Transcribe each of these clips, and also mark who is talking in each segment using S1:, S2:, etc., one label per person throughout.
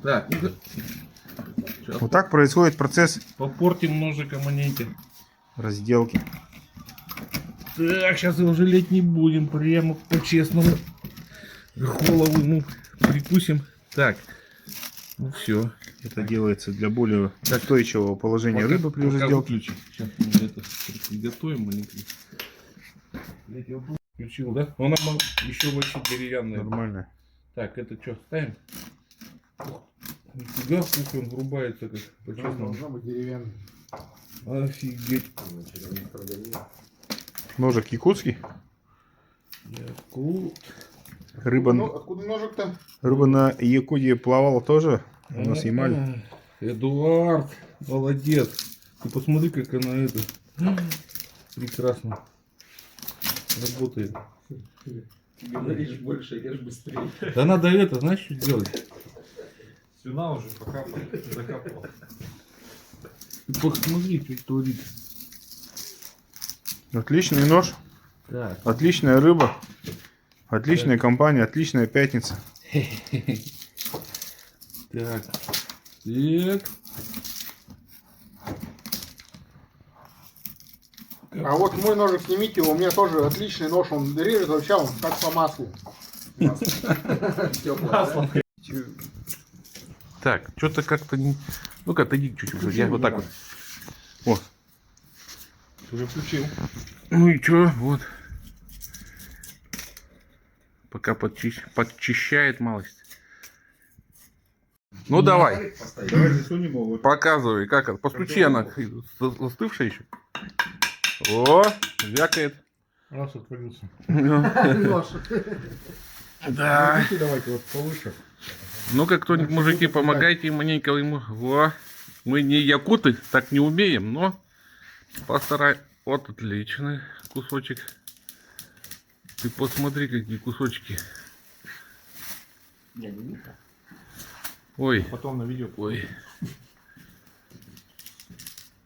S1: Так,
S2: Вот так происходит процесс
S1: попортим ножиком монете.
S2: разделки.
S1: Так, сейчас его жалеть не будем, прямо по-честному. Голову ему прикусим. Так, ну все.
S2: Это делается для более устойчивого положения рыбы при разделке.
S1: Сейчас мы это приготовим маленько. Я его включил, да? Он еще вообще деревянный.
S2: Нормально.
S1: Так, это что, ставим? Нифига, сколько он врубается, как по-честному.
S3: Должна быть деревянная.
S1: Офигеть.
S2: Ножик якутский.
S1: Якут.
S2: Рыба,
S3: Откуда ножик там?
S2: рыба на Якутии плавала тоже. У нас Ямаль.
S1: Эдуард, молодец. Ты посмотри, как она это. Прекрасно. Работает.
S3: Говоришь больше, ешь быстрее.
S1: Да надо это, знаешь, что делать?
S3: Слюна уже закапала.
S1: Ты посмотри, что творит.
S2: Отличный нож.
S1: Так.
S2: Отличная рыба. Отличная компания. Отличная пятница.
S1: Так. Так.
S3: А вот мой ножик снимите, у меня тоже отличный нож, он режет вообще, он как по маслу. Масло.
S1: Так, что-то как-то не... Ну-ка, отойди чуть-чуть. Я вот так вот. О.
S3: Уже включил.
S1: Ну и чё, вот. Пока подчищает малость. Ну давай.
S2: Давай засунем его.
S1: Показывай, как это. Постучи, она застывшая еще. О, вякает.
S3: Раз отвалился.
S1: Да.
S3: Давайте вот повыше.
S1: Ну-ка, кто-нибудь, мужики, помогайте маленько ему. Во. Мы не якуты, так не умеем, но постарай. Вот отличный кусочек. Ты посмотри, какие кусочки. Ой.
S3: Потом на видео.
S1: Ой.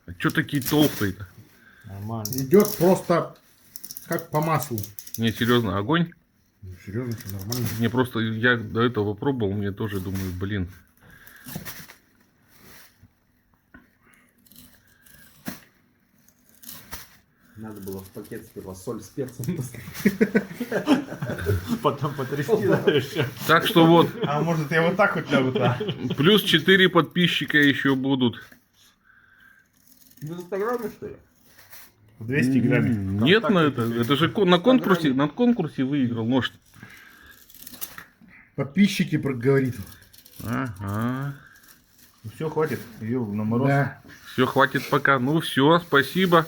S1: А что такие толстые-то?
S3: Нормально. Идет просто как по маслу.
S1: Не, серьезно, огонь?
S3: Серьезно, все нормально.
S1: Не, просто я до этого пробовал, мне тоже думаю, блин.
S4: Надо было в пакет сперва соль с перцем.
S3: Потом потрясти, да, еще.
S1: Так что вот,
S3: А может я вот так вот лягу, да?
S1: плюс 4 подписчика еще будут.
S4: В инстаграме, что ли?
S3: 200 грамм.
S1: Нет, это же на конкурсе выиграл, может.
S3: Подписчики говорит.
S1: Ага.
S2: Все, хватит. Ее на мороз.
S3: Да.
S1: Все, хватит пока. Ну все, спасибо.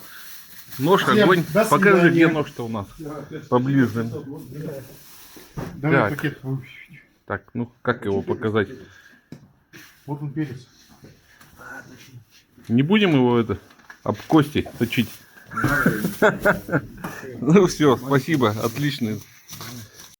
S1: Нож,
S3: Всем
S1: огонь.
S3: до
S1: Покажи,
S3: свидания.
S1: где нож-то у нас. Поближе.
S3: Давай
S1: Так.
S3: пакет.
S1: Так, ну как его показать?
S3: Вот он перец.
S1: Не будем его это об кости точить. Ну все, спасибо, отличный.